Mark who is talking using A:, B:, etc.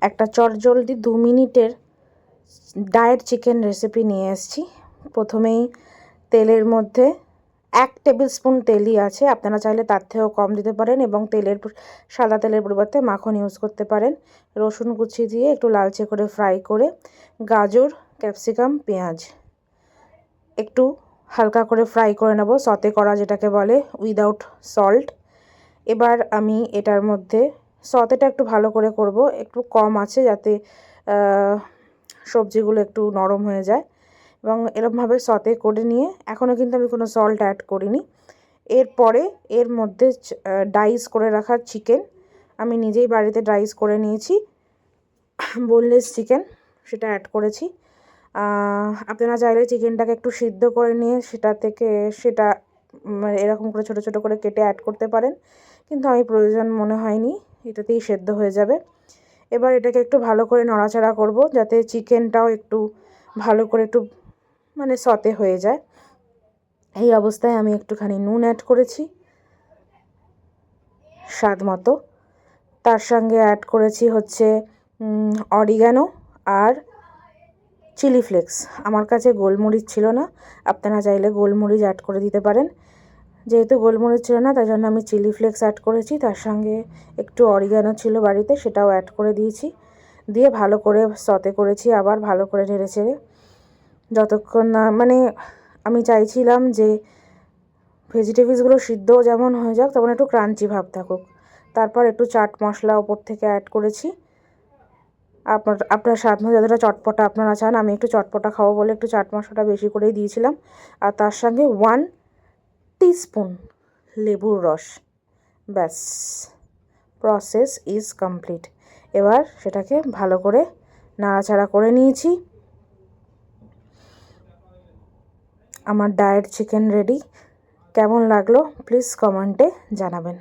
A: একটা চটজলদি 2 মিনিটের ডায়েট চিকেন রেসিপি নিয়ে এসেছি। প্রথমেই তেলের মধ্যে 1 টেবিল স্পুন তেলই আছে, আপনারা চাইলে তার থেকেও কম দিতে পারেন এবং সাদা তেলের পরিবর্তে মাখন ইউজ করতে পারেন। রসুন কুচি দিয়ে একটু লালচে করে ফ্রাই করে গাজর, ক্যাপসিকাম, পেঁয়াজ একটু হালকা করে ফ্রাই করে নেব, সতে করা যেটাকে বলে, উইদাউট সল্ট। এবার আমি এটার মধ্যে সতেটা একটু ভালো করে করব, একটু কম আছে যাতে সবজিগুলো একটু নরম হয়ে যায়, এবং এরকমভাবে সতে করে নিয়ে এখনও কিন্তু আমি কোনো সল্ট অ্যাড করিনি। এরপরে এর মধ্যে ডাইস করে রাখা চিকেন, আমি নিজেই বাড়িতে ডাইস করে নিয়েছি, বোনলেস চিকেন, সেটা অ্যাড করেছি। আপনারা চাইলে চিকেনটাকে একটু সিদ্ধ করে নিয়ে সেটা এরকম করে ছোটো ছোটো করে কেটে অ্যাড করতে পারেন, কিন্তু আমি প্রয়োজন মনে হয়নি, এটাতেই সেদ্ধ হয়ে যাবে। এবার এটাকে একটু ভালো করে নাড়াচাড়া করব যাতে চিকেনটাও একটু ভালো করে একটু সতে হয়ে যায়। এই অবস্থায় আমি একটুখানি নুন অ্যাড করেছি স্বাদ মতো, তার সঙ্গে অ্যাড করেছি হচ্ছে অরিগ্যানো আর চিলি ফ্লেক্স। আমার কাছে গোলমরিচ ছিল না, আপনারা চাইলে গোলমরিচ অ্যাড করে দিতে পারেন। যেহেতু গোলমরিচ ছিল না তাই জন্য আমি চিলি ফ্লেক্স অ্যাড করেছি, তার সঙ্গে একটু অরিগ্যানো ছিল বাড়িতে, সেটাও অ্যাড করে দিয়েছি, দিয়ে ভালো করে সতে করেছি, আবার ভালো করে নেড়েচেড়ে যতক্ষণ না আমি চাইছিলাম যে ভেজিটেবলসগুলো সিদ্ধ যেমন হয়ে যাক তেমন একটু ক্রাঞ্চি ভাব থাকুক। তারপর একটু চাট মশলা ওপর থেকে অ্যাড করেছি। আপনার স্বাদ মতো যতটা চটপটা আপনারা চান, আমি একটু চটপটা খাবো বলে একটু চাট মশলাটা বেশি করেই দিয়েছিলাম। আর তার সঙ্গে 1 টিস্পুন লেবুর রস। ব্যাস, প্রসেস ইজ কমপ্লিট। এবার সেটাকে ভালো করে নাড়াচাড়া করে নিয়েছি। আমার ডায়েট চিকেন রেডি। কেমন লাগলো প্লিজ কমেন্টে জানাবেন।